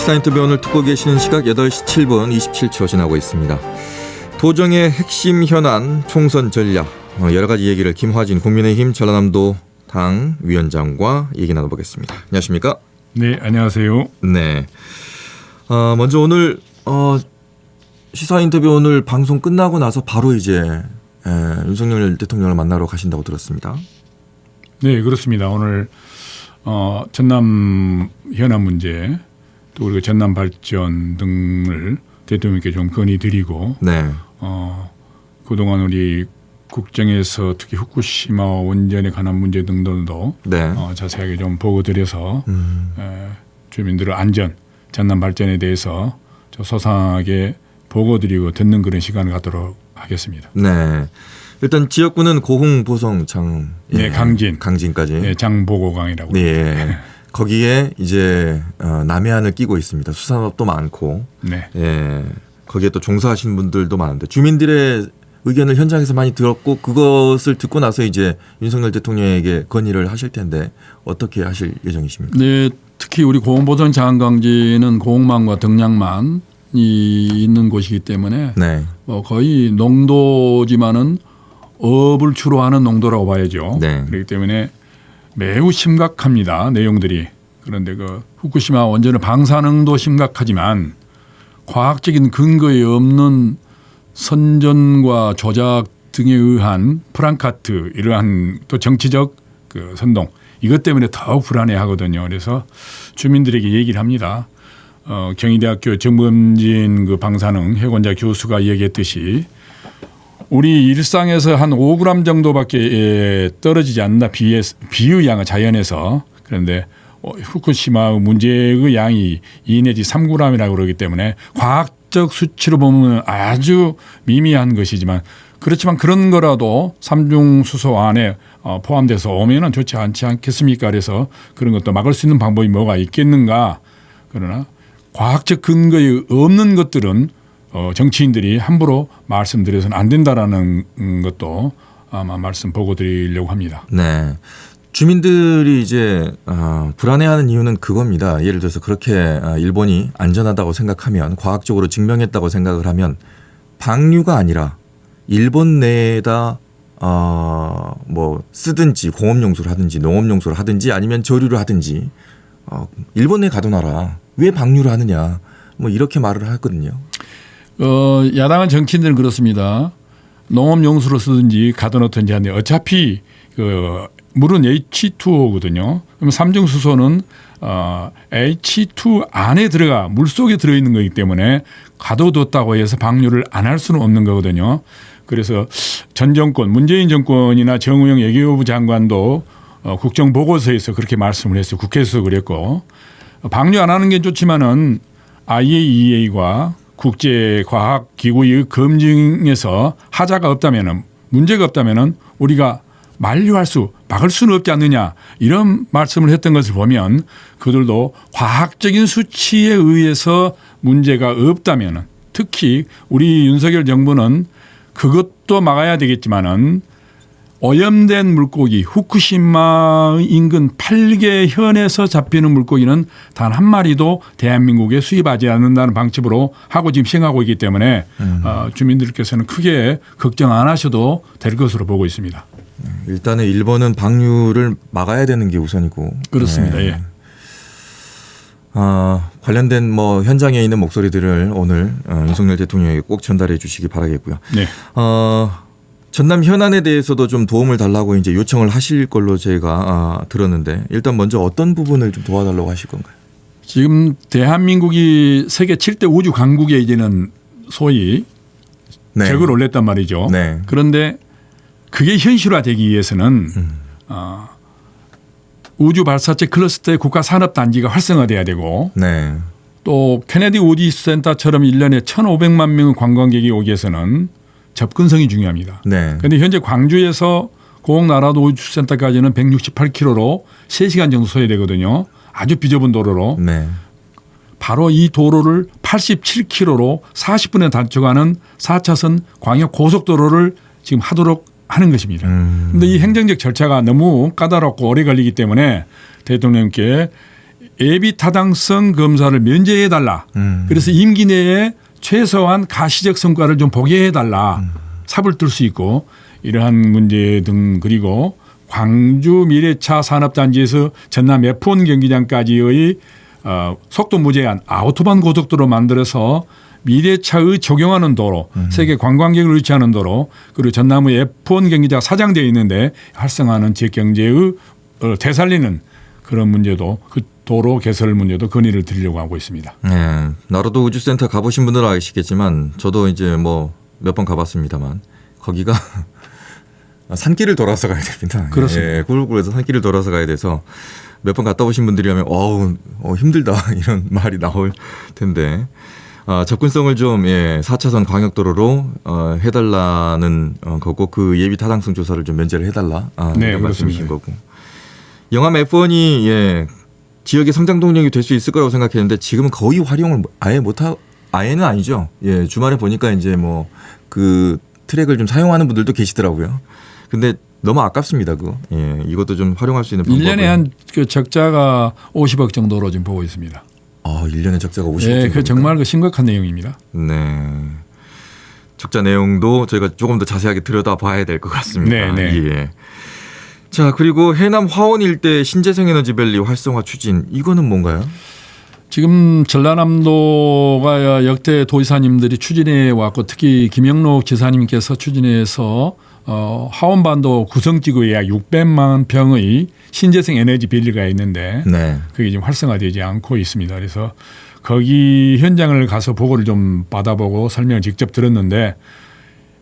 시사인터뷰 오늘 듣고 계시는 시각 8시 7분 27초 지나고 있습니다. 도정의 핵심 현안 총선 전략 여러 가지 얘기를 김화진 국민의힘 전라남도 당 위원장과 얘기 나눠보겠습니다. 안녕하십니까? 네, 안녕하세요. 네. 먼저 오늘 시사인터뷰 오늘 방송 끝나고 나서 바로 이제 윤석열 대통령을 만나러 가신다고 들었습니다. 네, 그렇습니다. 오늘 전남 현안 문제 또 그리고 전남 발전 등을 대통령께 좀 건의드리고 네. 그동안 우리 국정에서 특히 후쿠시마 원전에 관한 문제 등들도 네. 자세하게 좀 보고드려서 주민들의 안전, 전남 발전에 대해서 소상하게 보고드리고 듣는 그런 시간을 갖도록 하겠습니다. 네. 일단 지역구는 고흥, 보성, 장, 네, 강진까지. 네, 장보고강이라고. 네. 거기에 이제 남해안을 끼고 있습니다. 수산업도 많고. 네. 예. 거기에 또 종사하시는 분들도 많은데 주민들의 의견을 현장에서 많이 들었고 그것을 듣고 나서 이제 윤석열 대통령에게 건의를 하실 텐데 어떻게 하실 예정이십니까? 네, 특히 우리 고흥보성 장강지는 고흥만과 등량만이 있는 곳이기 때문에 네. 거의 농도지만은 업을 주로 하는 농도라고 봐야죠. 네. 그렇기 때문에 매우 심각합니다. 내용들이. 그런데 그 후쿠시마 원전의 방사능도 심각하지만 과학적인 근거에 없는 선전과 조작 등에 의한 프랑카트 이러한 또 정치적 그 선동 이것 때문에 더욱 불안해하거든요. 그래서 주민들에게 얘기를 합니다. 경희대학교 정범진 그 방사능 해권자 교수가 얘기했듯이 우리 일상에서 한 5g 정도밖에 떨어지지 않는다. 비의 양은 자연에서. 그런데 후쿠시마 문제의 양이 2 내지 3g이라고 그러기 때문에 과학적 수치로 보면 아주 미미한 것이지만 그렇지만 그런 거라도 삼중수소 안에 포함돼서 오면은 좋지 않지 않겠습니까? 그래서 그런 것도 막을 수 있는 방법이 뭐가 있겠는가. 그러나 과학적 근거에 없는 것들은 정치인들이 함부로 말씀드려서는 안 된다라는 것도 아마 말씀 보고 드리려고 합니다. 네. 주민들이 이제 불안해하는 이유는 그겁니다. 예를 들어서 그렇게 일본이 안전하다고 생각하면 과학적으로 증명했다고 생각을 하면 방류가 아니라 일본 내에다 뭐 쓰든지 공업용수를 하든지 농업용수를 하든지 아니면 저류를 하든지 일본 내에 가둬놔라. 왜 방류를 하느냐. 뭐 이렇게 말을 하거든요. 야당한 정치인들은 그렇습니다. 농업용수로 쓰든지 가둬놓든지 하는데 어차피 그 물은 H2O거든요. 그러면 삼중수소는 H2 안에 들어가 물속에 들어있는 거기 때문에 가둬뒀다고 해서 방류를 안 할 수는 없는 거거든요. 그래서 전 정권 문재인 정권이나 정우영 외교부 장관도 국정보고서에서 그렇게 말씀을 했어요. 국회에서 그랬고 방류 안 하는 게 좋지만은 IAEA과 국제과학기구의 검증에서 하자가 없다면은 문제가 없다면은 우리가 막을 수는 없지 않느냐 이런 말씀을 했던 것을 보면 그들도 과학적인 수치에 의해서 문제가 없다면은 특히 우리 윤석열 정부는 그것도 막아야 되겠지만은 오염된 물고기 후쿠시마 인근 8개 현에서 잡히는 물고기는 단 한 마리도 대한민국에 수입하지 않는다는 방침으로 하고 지금 시행하고 있기 때문에 주민들께서는 크게 걱정 안 하셔도 될 것으로 보고 있습니다. 일단은 일본은 방류를 막아야 되는 게 우선이고. 그렇습니다. 네. 예. 관련된 뭐 현장에 있는 목소리들을 오늘 윤석열 대통령에게 꼭 전달해 주시기 바라겠고요. 네. 전남 현안에 대해서도 좀 도움을 달라고 이제 요청을 하실 걸로 제가 들었는데 일단 먼저 어떤 부분을 좀 도와달라고 하실 건가요? 지금 대한민국이 세계 7대 우주 강국에 이제는 소위 네. 격을 올렸단 말이죠. 네. 그런데 그게 현실화되기 위해서는 우주 발사체 클러스터의 국가 산업 단지가 활성화돼야 되고 네. 또 케네디 우주센터처럼 1년에 1,500만 명의 관광객이 오기 위해서는 접근성이 중요합니다. 네. 그런데 현재 광주에서 고흥나라도 우주센터까지는 168km로 3시간 정도 소요되거든요. 아주 비좁은 도로로. 네. 바로 이 도로를 87km로 40분에 단축하는 4차선 광역 고속도로를 지금 하도록 하는 것입니다. 그런데 이 행정적 절차가 너무 까다롭고 오래 걸리기 때문에 대통령께 예비 타당성 검사를 면제해 달라. 그래서 임기 내에 최소한 가시적 성과를 좀 보게 해달라. 삽을 뜰 수 있고 이러한 문제 등 그리고 광주 미래차 산업단지에서 전남 F1 경기장까지의 속도 무제한 아우토반 고속도로 만들어서 미래차의 적용하는 도로, 세계 관광객을 유치하는 도로, 그리고 전남의 F1 경기장 사장되어 있는데 활성화하는 지역 경제의 되살리는 그런 문제도 그 도로 개설 문제도 건의를 드리려고 하고 있습니다. 네, 나로도 우주센터 가보신 분들은 아시겠지만 저도 이제 뭐 몇 번 가봤습니다만 거기가 산길을 돌아서 가야 됩니다. 그렇습니다. 예, 굴굴해서 산길을 돌아서 가야 돼서 몇 번 갔다 오신 분들이라면 힘들다 이런 말이 나올 텐데 접근성을 좀 4차선 광역도로로 해달라는 거고 그 예비 타당성 조사를 좀 면제를 해달라 네, 이런 말씀이신 그렇습니다. 거고 영암 F1이 지역의 성장 동력이 될 수 있을 거라고 생각했는데 지금은 거의 활용을 아예는 아니죠. 예, 주말에 보니까 이제 뭐 그 트랙을 좀 사용하는 분들도 계시더라고요. 근데 너무 아깝습니다. 그거. 예, 이것도 좀 활용할 수 있는 방법을. 1년에 한 그 적자가 50억 정도로 지금 보고 있습니다. 1년에 적자가 50억 네, 정도. 그 정말 그 심각한 내용입니다. 네. 적자 내용도 저희가 조금 더 자세하게 들여다봐야 될 것 같습니다. 네, 네. 예. 자, 그리고 해남 화원 일대 신재생에너지밸리 활성화 추진 이거는 뭔가요? 지금 전라남도가 역대 도지사님들이 추진해 왔고 특히 김영록 지사님께서 추진해서 하원반도 구성지구에 약 600만 평의 신재생 에너지 밸리가 있는데 네. 그게 지금 활성화되지 않고 있습니다. 그래서 거기 현장을 가서 보고를 좀 받아보고 설명을 직접 들었는데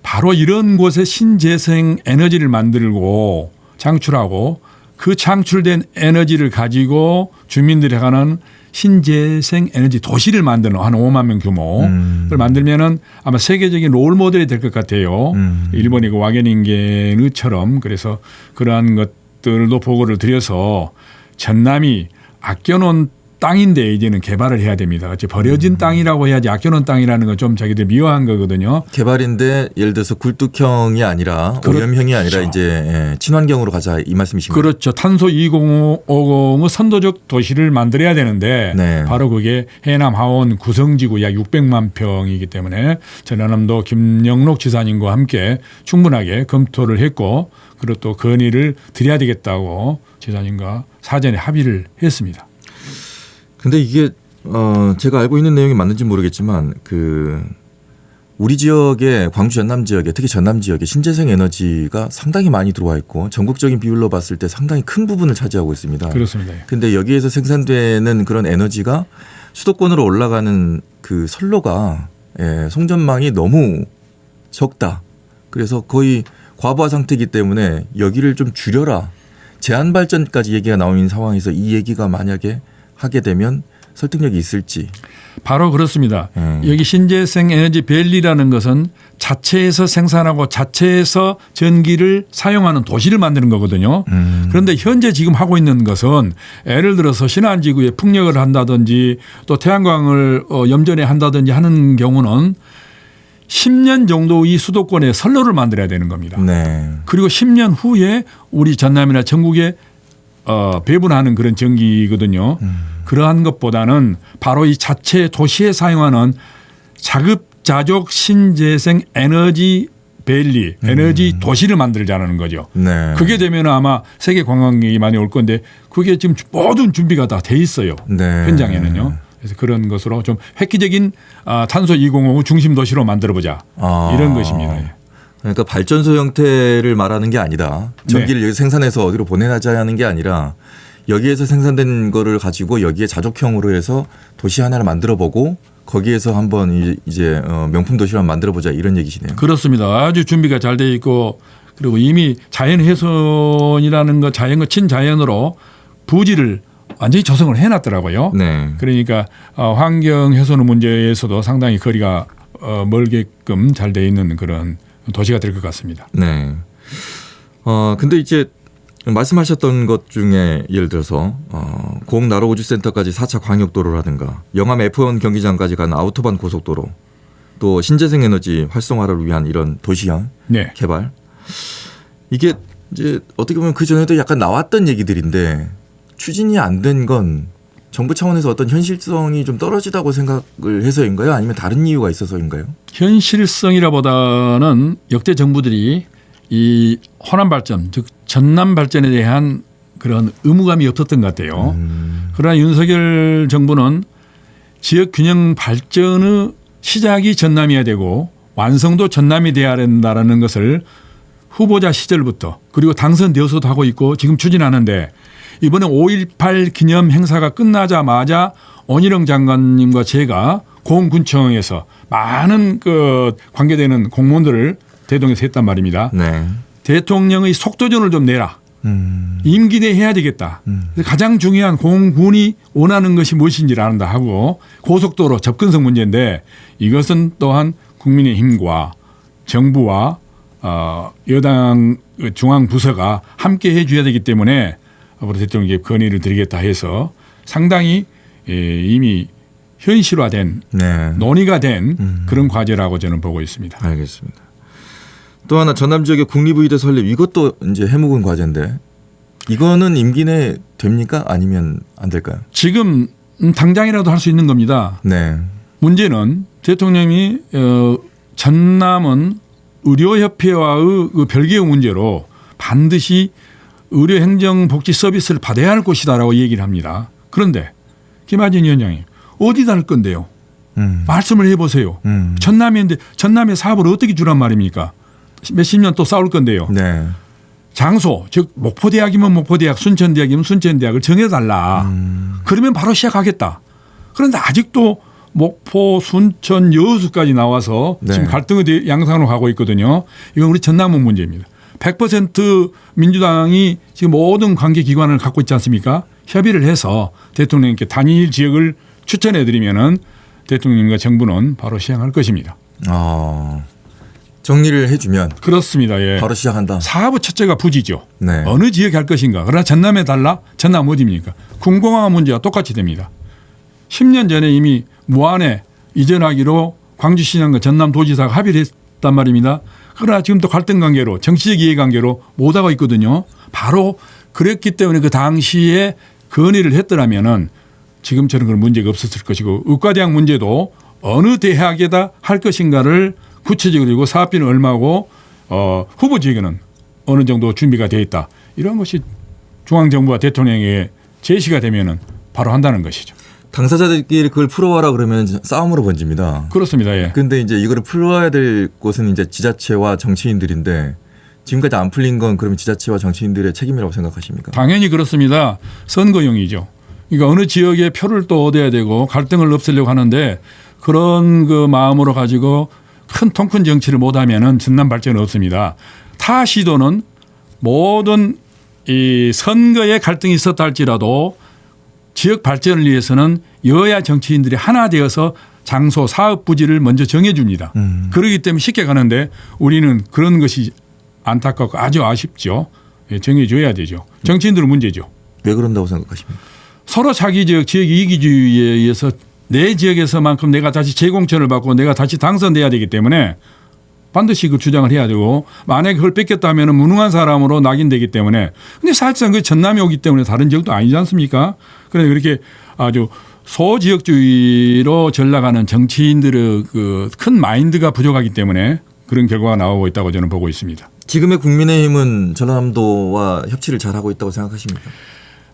바로 이런 곳에 신재생 에너지를 만들고 장출하고 그 창출된 에너지를 가지고 주민들이 하는 신재생 에너지 도시를 만드는 한 5만 명 규모를 만들면은 아마 세계적인 롤 모델이 될 것 같아요. 일본의 그 와게닌겐의처럼 그래서 그러한 것들도 보고를 드려서 전남이 아껴놓은 땅인데 이제는 개발을 해야 됩니다. 같이 버려진 땅이라고 해야지 아껴놓은 땅이라는 건 좀 자기들 미워한 거거든요. 개발인데 예를 들어서 굴뚝형이 아니라 오염형이 아니라 이제 친환경으로 가자 이 말씀이신가요? 그렇죠. 탄소 2050의 선도적 도시를 만들어야 되는데 네. 바로 그게 해남 하원 구성지구 약 600만 평이기 때문에 전라남도 김영록 지사님과 함께 충분하게 검토를 했고 그리고 또 건의를 드려야 되겠다고 지사님과 사전에 합의를 했습니다. 근데 이게 제가 알고 있는 내용이 맞는지 모르겠지만 우리 지역에 광주 전남 지역에 특히 전남 지역에 신재생 에너지가 상당히 많이 들어와 있고 전국적인 비율로 봤을 때 상당히 큰 부분을 차지하고 있습니다. 그렇습니다. 근데 여기에서 생산되는 그런 에너지가 수도권으로 올라가는 그 선로가 송전망이 너무 적다. 그래서 거의 과부하 상태이기 때문에 여기를 좀 줄여라. 제한 발전까지 얘기가 나오는 상황에서 이 얘기가 만약에 하게 되면 설득력이 있을지. 바로 그렇습니다. 여기 신재생 에너지 밸리라는 것은 자체에서 생산하고 자체에서 전기를 사용하는 도시를 만드는 거거든요. 그런데 현재 지금 하고 있는 것은 예를 들어서 신안지구에 풍력을 한다든지 또 태양광을 염전에 한다든지 하는 경우는 10년 정도 이 수도권에 선로를 만들어야 되는 겁니다. 네. 그리고 10년 후에 우리 전남이나 전국에 배분하는 그런 전기거든요. 그러한 것보다는 바로 이 자체 도시에 사용하는 자급자족 신재생 에너지 밸리, 에너지 도시를 만들자는 거죠. 네. 그게 되면 아마 세계 관광객이 많이 올 건데 그게 지금 모든 준비가 다 돼 있어요. 네. 현장에는요. 그래서 그런 것으로 좀 획기적인 탄소 2050 중심 도시로 만들어보자 이런 것입니다. 예. 그러니까 발전소 형태를 말하는 게 아니다. 전기를 여기 생산해서 어디로 보내자는 게 아니라 여기에서 생산된 거를 가지고 여기에 자족형으로 해서 도시 하나를 만들어보고 거기에서 한번 이제 명품 도시를 한번 만들어보자 이런 얘기시네요. 그렇습니다. 아주 준비가 잘 돼 있고 그리고 이미 자연훼손이라는 것 자연과 친자연으로 부지를 완전히 조성을 해놨더라고요. 네. 그러니까 환경훼손 문제에서도 상당히 거리가 멀게끔 잘 돼 있는 그런 도시가 될 것 같습니다. 네. 근데 이제 말씀하셨던 것 중에 예를 들어서 공나로우주센터까지 4차 광역도로라든가 영암 F1 경기장까지 가는 아우토반 고속도로 또 신재생에너지 활성화를 위한 이런 도시형 네. 개발 이게 이제 어떻게 보면 그 전에도 약간 나왔던 얘기들인데 추진이 안 된 건 정부 차원에서 어떤 현실성이 좀 떨어지다고 생각을 해서인가요? 아니면 다른 이유가 있어서인가요? 현실성이라보다는 역대 정부들이 이 호남 발전, 즉 전남 발전에 대한 그런 의무감이 없었던 것 같아요. 그러나 윤석열 정부는 지역 균형 발전의 시작이 전남이어야 되고 완성도 전남이 돼야 된다라는 것을 후보자 시절부터 그리고 당선되어서도 하고 있고 지금 추진하는데 이번에 5.18 기념 행사가 끝나자마자 원희룡 장관님과 제가 공군청에서 많은 그 관계되는 공무원들을 대동에서 했단 말입니다. 네. 대통령의 속도전을 좀 내라. 임기 내에 해야 되겠다. 가장 중요한 공군이 원하는 것이 무엇인지를 안다 하고 고속도로 접근성 문제인데 이것은 또한 국민의힘과 정부와 여당 중앙부서가 함께 해 줘야 되기 때문에 앞으로 대통령에게 건의를 드리겠다 해서 상당히 이미 현실화된 네. 논의가 된 그런 과제라고 저는 보고 있습니다. 알겠습니다. 또 하나 전남 지역의 국립의대 설립 이것도 이제 해묵은 과제인데 이거는 임기 내 됩니까? 아니면 안 될까요? 지금 당장이라도 할 수 있는 겁니다. 네. 문제는 대통령이 전남은 의료협회와의 그 별개의 문제로 반드시 의료행정복지 서비스를 받아야 할 곳이다라고 얘기를 합니다. 그런데 김하진 위원장님 어디다 할 건데요? 말씀을 해보세요. 전남인데 전남의 사업을 어떻게 주란 말입니까? 몇십 년 또 싸울 건데요. 네. 장소 즉 목포대학이면 목포대학 순천대학이면 순천대학을 정해달라. 그러면 바로 시작하겠다. 그런데 아직도 목포 순천 여수까지 나와서 네. 지금 갈등의 양상으로 가고 있거든요. 이건 우리 전남은 문제입니다. 100% 민주당이 지금 모든 관계기관을 갖고 있지 않습니까? 협의를 해서 대통령께 단일 지역을 추천해 드리면은 대통령과 정부는 바로 시행할 것입니다. 정리를 해주면 그렇습니다. 예. 바로 시작한다. 사업의 첫째가 부지죠. 네. 어느 지역에 할 것인가. 그러나 전남에 달라? 전남 어디입니까? 궁공항 문제와 똑같이 됩니다. 10년 전에 이미 무안에 이전하기로 광주시장과 전남도지사가 합의를 했단 말입니다. 그러나 지금 또 갈등 관계로 정치적 이해관계로 못하고 있거든요. 바로 그랬기 때문에 그 당시에 건의를 했더라면은 지금처럼 그런 문제가 없었을 것이고 의과대학 문제도 어느 대학에다 할 것인가를 구체적으로 그리고 사업비는 얼마고 후보 지역에는 어느 정도 준비가 되어 있다. 이런 것이 중앙정부와 대통령에게 제시가 되면은 바로 한다는 것이죠. 당사자들끼리 그걸 풀어와라 그러면 싸움으로 번집니다. 그렇습니다. 예. 근데 이제 이거를 풀어야 될 곳은 이제 지자체와 정치인들인데 지금까지 안 풀린 건 그러면 지자체와 정치인들의 책임이라고 생각하십니까? 당연히 그렇습니다. 선거용이죠. 그러니까 어느 지역에 표를 또 얻어야 되고 갈등을 없애려고 하는데 그런 그 마음으로 가지고 큰 통큰 정치를 못하면은 전남 발전은 없습니다. 타 시도는 모든 이 선거에 갈등이 있었다 할지라도 지역 발전을 위해서는 여야 정치인들이 하나 되어서 장소 사업 부지를 먼저 정해줍니다. 그렇기 때문에 쉽게 가는데 우리는 그런 것이 안타깝고 아주 아쉽죠. 정해줘야 되죠. 정치인들은 문제죠. 왜 그런다고 생각하십니까? 서로 자기 지역 이기주의에 의해서 내 지역에서만큼 내가 다시 재공천을 받고 내가 다시 당선돼야 되기 때문에 반드시 그 주장을 해야 되고 만약에 그걸 뺏겼다 하면 무능한 사람으로 낙인되기 때문에 근데 사실상 그 전남이 오기 때문에 다른 지역도 아니지 않습니까? 그런데 그렇게 아주 소지역주의로 전락하는 정치인들의 그 큰 마인드가 부족하기 때문에 그런 결과가 나오고 있다고 저는 보고 있습니다. 지금의 국민의힘은 전남도와 협치를 잘하고 있다고 생각하십니까?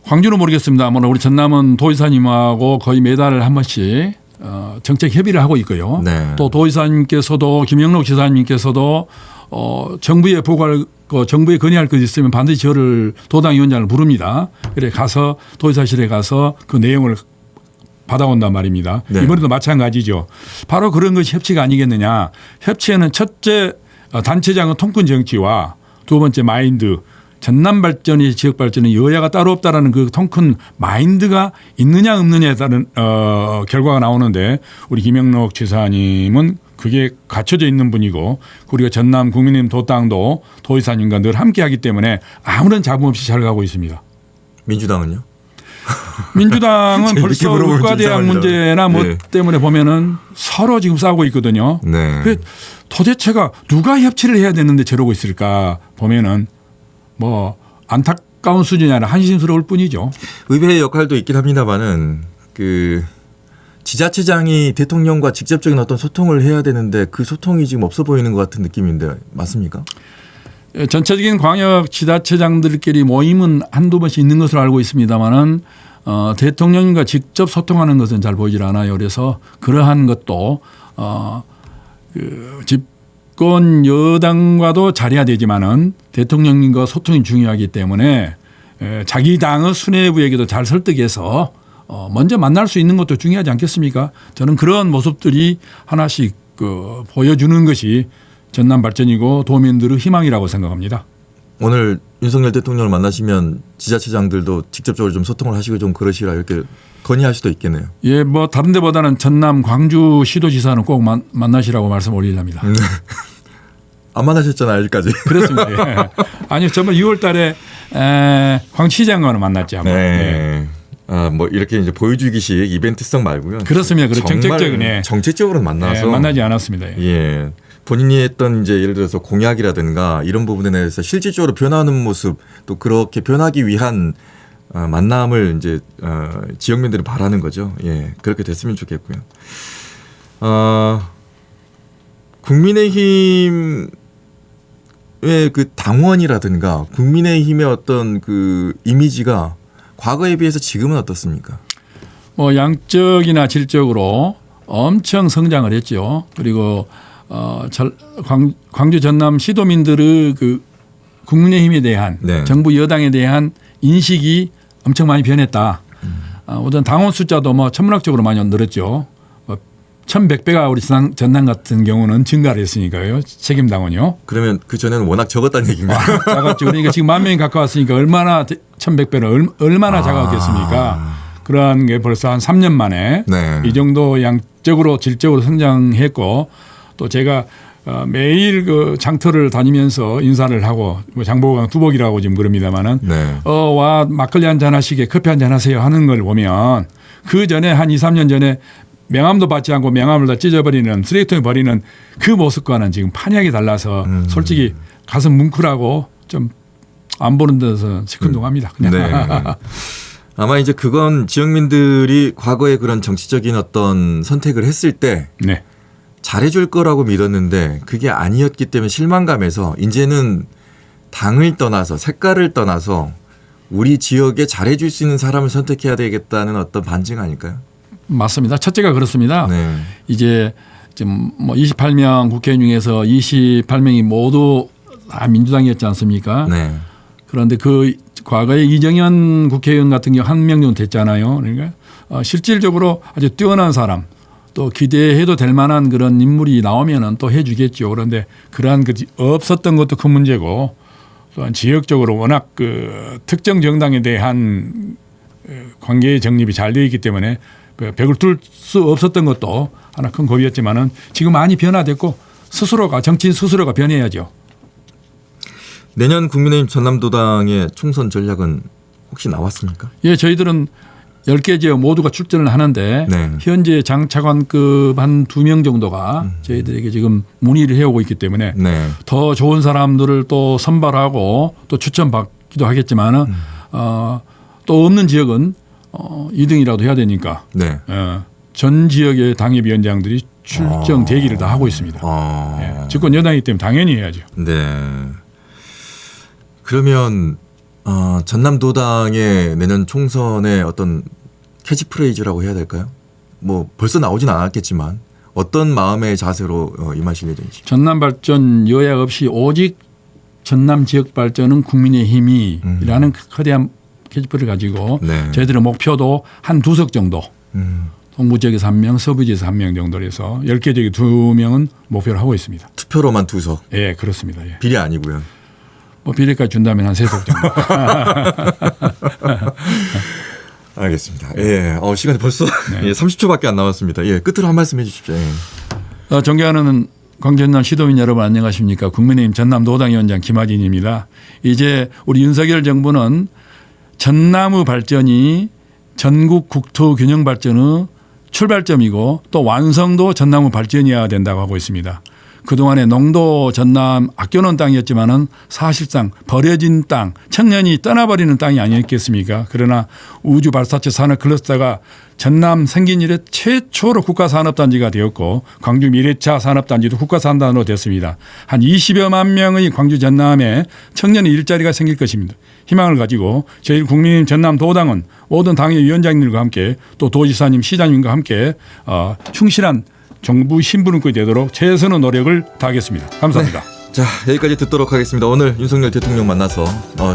광주는 모르겠습니다만 우리 전남은 도지사님하고 거의 매달 한 번씩 정책 협의를 하고 있고요. 네. 또 도지사님께서도 김영록 지사님께서도 정부에 보고할 거 정부에 건의할 것 있으면 반드시 저를 도당위원장을 부릅니다. 그래 가서 도지사실에 가서 그 내용을 받아온단 말입니다. 네. 이번에도 마찬가지죠. 바로 그런 것이 협치가 아니겠느냐. 협치에는 첫째 단체장은 통큰 정치와 두 번째 마인드 전남 발전이 지역 발전은 여야가 따로 없다라는 그 통큰 마인드가 있느냐 없느냐에 따른 결과가 나오는데 우리 김영록 지사님은 그게 갖춰져 있는 분이고 우리가 전남 국민의힘 도당도 도지사님과 늘 함께하기 때문에 아무런 잡음 없이 잘 가고 있습니다. 민주당은요? 민주당은 벌써 물어보면 의과대학 문제나 뭐 네. 때문에 보면은 서로 지금 싸우고 있거든요. 네. 도대체가 누가 협치를 해야 되는데 저러고 있을까 보면은 뭐 가까운 수준이 아니라 한심스러울 뿐이죠. 의회의 역할도 있긴 합니다만은 그 지자체장이 대통령과 직접적인 어떤 소통을 해야 되는데 그 소통이 지금 없어 보이는 것 같은 느낌인데 맞습니까? 전체적인 광역 지자체장들끼리 모임은 한두 번씩 있는 것으로 알고 있습니다만은 대통령과 직접 소통하는 것은 잘 보이질 않아요. 그래서 그러한 것도 그 집권 여당과도 잘해야 되지만은 대통령님과 소통이 중요하기 때문에 자기 당의 수뇌부에게도 잘 설득해서 먼저 만날 수 있는 것도 중요하지 않겠습니까? 저는 그런 모습들이 하나씩 보여주는 것이 전남 발전이고 도민들의 희망이라고 생각합니다. 오늘 윤석열 대통령을 만나시면 지자체장들도 직접적으로 좀 소통을 하시고 좀 그러시라 이렇게 건의할 수도 있겠네요. 예, 뭐 다른 데보다는 전남 광주 시도지사는 꼭 만나시라고 말씀 올리랍니다. 안 만나셨잖아요, 아직까지. 그렇습니다. 예. 아니요, 저번 6월 달에 광시장과는 만났죠. 네. 예. 뭐 이렇게 이제 보여주기식 이벤트성 말고요. 그렇습니다. 정책적인 정책적으로 만나서 만나지 않았습니다. 예. 본인이 했던 이제 예를 들어서 공약이라든가 이런 부분에 대해서 실질적으로 변하는 모습 또 그렇게 변하기 위한 만남을 이제 지역민들이 바라는 거죠. 예. 그렇게 됐으면 좋겠고요. 국민의힘의 그 당원이라든가 국민의힘의 어떤 그 이미지가 과거에 비해서 지금은 어떻습니까? 뭐 양적이나 질적으로 엄청 성장을 했죠. 그리고 광주 전남 시도민들의 그 국민의힘에 대한 네. 정부 여당에 대한 인식이 엄청 많이 변했다. 우선 당원 숫자도 뭐 천문학적으로 많이 늘었죠. 1,100배가 우리 전남 같은 경우는 증가를 했으니까요. 책임 당원이요. 그러면 그 전에는 워낙 적었다는 얘기인가요? 작았죠. 그러니까 지금 10,000명이 가까웠으니까 얼마나 1,100배는 얼마나 작았겠습니까? 그러한 게 벌써 한 3년 만에 네. 이 정도 양적으로 질적으로 성장했고 또 제가 매일 그 장터를 다니면서 인사를 하고 뭐 장보강 두복이라고 지금 그럽니다만은 네. 와 막걸리 한잔 하시게 커피 한잔 하세요 하는 걸 보면 그 전에 한 2, 3년 전에 명함도 받지 않고 명함을 다 찢어버리는 쓰레기통에 버리는 그 모습과는 지금 판약이 달라서 솔직히 가슴 뭉클하고 좀 안 보는 데서 시큰둥합니다. 그냥. 네. 아마 이제 그건 지역민들이 과거에 그런 정치적인 어떤 선택을 했을 때 네. 잘해줄 거라고 믿었는데 그게 아니었기 때문에 실망감에서 이제는 당을 떠나서 색깔을 떠나서 우리 지역에 잘해줄 수 있는 사람을 선택해야 되겠다는 어떤 반증 아닐까요? 맞습니다. 첫째가 그렇습니다. 네. 이제 지금 뭐 28명 국회의원 중에서 28명이 모두 다 민주당이었지 않습니까? 네. 그런데 그 과거에 이정현 국회의원 같은 경우 1명 정도 됐잖아요. 그러니까 실질적으로 아주 뛰어난 사람 또 기대해도 될 만한 그런 인물이 나오면은 또 해주겠죠. 그런데 그러한 그 없었던 것도 큰 문제고 또한 지역적으로 워낙 그 특정 정당에 대한 관계의 정립이 잘 되어 있기 때문에 벽을 뚫을 수 없었던 것도 하나 큰 고비였지만은 지금 많이 변화됐고 스스로가 정치인 스스로가 변해야죠. 내년 국민의힘 전남도당의 총선 전략은 혹시 나왔습니까? 예, 저희들은 10개 지역 모두가 출전을 하는데 네. 현재 장차관급 한 2명 정도가 저희들에게 지금 문의를 해오고 있기 때문에 네. 더 좋은 사람들을 또 선발하고 또 추천받기도 하겠지만은 또 없는 지역은 2등이라도 해야 되니까 네. 전 지역의 당협위원장들이 출정 대기를 다 하고 있습니다. 예, 집권 여당이기 때문에 당연히 해야죠. 네. 그러면 전남도당의 내년 총선의 어떤 캐치프레이즈라고 해야 될까요? 뭐 벌써 나오진 않았겠지만 어떤 마음의 자세로 임하실 예정이신지. 전남 발전 여야 없이 오직 전남 지역 발전은 국민의힘이라는 거대한 캐치프레이즈를 가지고 네. 저희들의 목표도 한 2석 정도 동부 지역에서 1명, 서부 지역에서 1명 정도로 해서 10개 지역에 2명은 목표를 하고 있습니다. 투표로만 2석. 예, 그렇습니다. 예. 비리 아니고요. 뭐 비례까지 준다면 한 3석 정도. 알겠습니다. 예. 시간이 벌써 예, 30초밖에 안 남았습니다. 예, 끝으로 한 말씀 해 주십시오. 예. 존경하는 광전남 시도민 여러분 안녕하십니까. 국민의힘 전남도당위원장 김하진입니다. 이제 우리 윤석열 정부는 전남의 발전이 전국 국토 균형 발전의 출발점이고 또 완성도 전남의 발전이어야 된다고 하고 있습니다. 그동안에 농도 전남 아껴놓은 땅이었지만은 사실상 버려진 땅, 청년이 떠나버리는 땅이 아니었겠습니까? 그러나 우주 발사체 산업 클러스터가 전남 생긴 이래 최초로 국가산업단지가 되었고 광주 미래차 산업단지도 국가산단으로 됐습니다. 한 20여만 명의 광주 전남에 청년 일자리가 생길 것입니다. 희망을 가지고 저희 국민의힘 전남도당은 모든 당의 위원장님들과 함께 또 도지사님, 시장님과 함께 충실한 정부 신분권이 되도록 최선의 노력을 다하겠습니다. 감사합니다. 자, 여기까지 듣도록 하겠습니다. 오늘 윤석열 대통령 만나서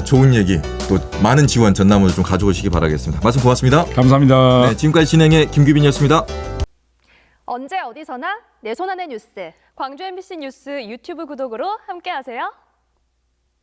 좋은 얘기 또 많은 지원 전남으로 좀 가져오시기 바라겠습니다. 말씀 고맙습니다. 감사합니다. 네, 지금까지 진행의 김규빈이었습니다. 언제 어디서나 내 손 안의 뉴스. 광주 MBC 뉴스 유튜브 구독으로 함께하세요.